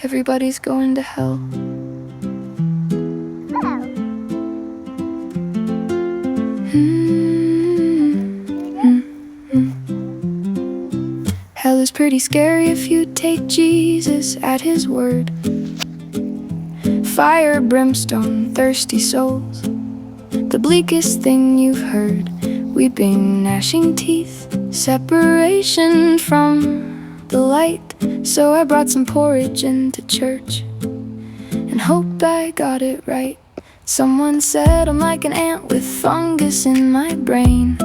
Everybody's going to hell. Hell is pretty scary if you take Jesus at his word. Fire, brimstone, thirsty souls, the bleakest thing you've heard. Weeping, gnashing teeth, separation from the light. So I brought some porridge into church and hoped I got it right. Someone said I'm like an ant with fungus in my brain,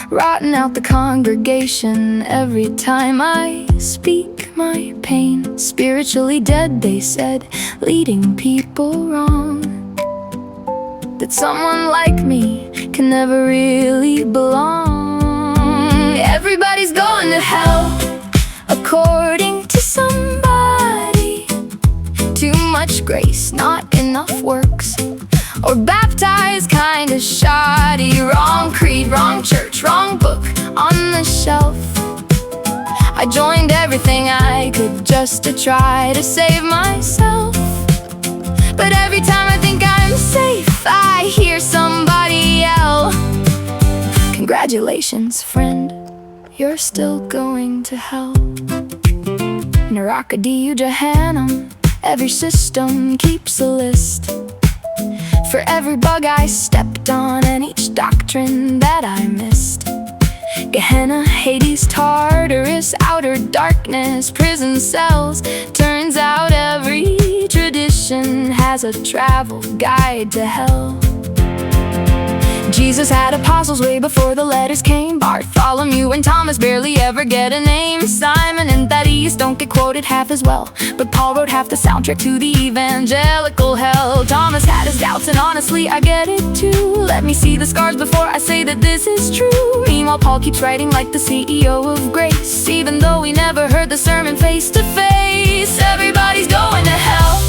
rotting out the congregation every time I speak my pain. Spiritually dead, they said, leading people wrong. That someone like me can never really belong. Everybody's going to hell, according to somebody. Too much grace, not enough works, or baptized kinda shoddy. Wrong creed, wrong church, wrong book on the shelf. I joined everything I could just to try to save myself. But every time I think I'm safe, I hear somebody yell, congratulations, friend, you're still going to hell. Narakadi Jahannam, every system keeps a list for every bug I stepped on and each doctrine that I missed. Gehenna, Hades, Tartarus, outer darkness, prison cells. Turns out every tradition has a travel guide to hell. Jesus had apostles way before the letters came. Bartholomew and Thomas barely ever get a name. Simon and Thaddeus don't get quoted half as well, but Paul wrote half the soundtrack to the evangelical hell. Thomas had his doubts and honestly I get it too. Let me see the scars before I say that this is true. Meanwhile Paul keeps writing like the CEO of Grace, even though we never heard the sermon face to face. Everybody's going to hell,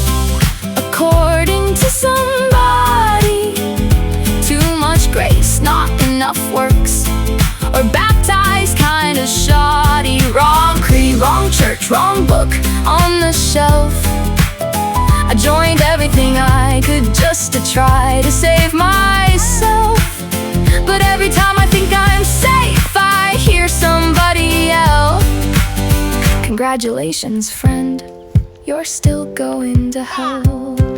according to somebody. Too much grace, not enough works, or baptized kinda shoddy. Wrong creed, wrong church, wrong book on the shelf. I joined everything I could just to try to save myself. But every time I think I'm safe, I hear somebody yell, congratulations, friend, you're still going to hell.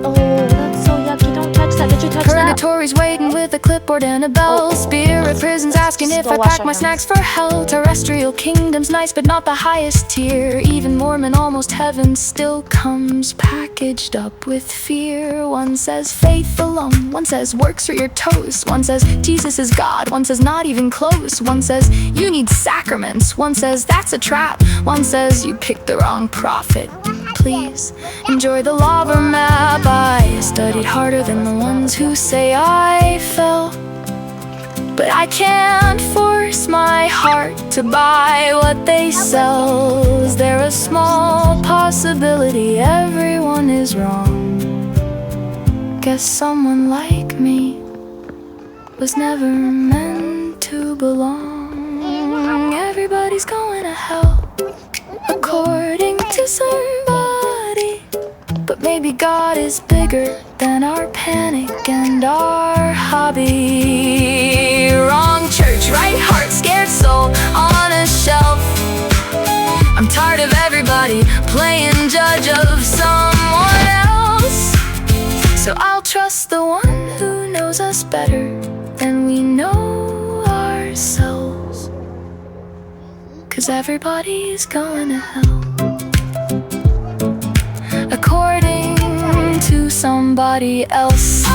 Oh, that's so yucky. Don't touch that. Did you touch that? Purgatory's waiting with a clipboard and a bell. Spirit prison's asking if I pack my snacks for hell. Terrestrial kingdom's nice but not the highest tier. Even Mormon almost heaven still comes packaged up with fear. One says faith alone, one says works for your toast. One says Jesus is God, one says not even close. One says you need sacraments, one says that's a trap. One says you picked the wrong prophet. Please enjoy the lava map. I studied harder than the ones who say I fell, but I can't force my heart to buy what they sell. Is there a small possibility everyone is wrong? Guess someone like me was never meant to belong. Everybody's going to hell, according to somebody. But maybe God is bigger than our panic and our hobby. Wrong church, right heart, scared soul on a shelf. I'm tired of everybody playing judge of someone else. So I'll trust the one who knows us better than we know ourselves. 'Cause everybody's going to hell, according to somebody else.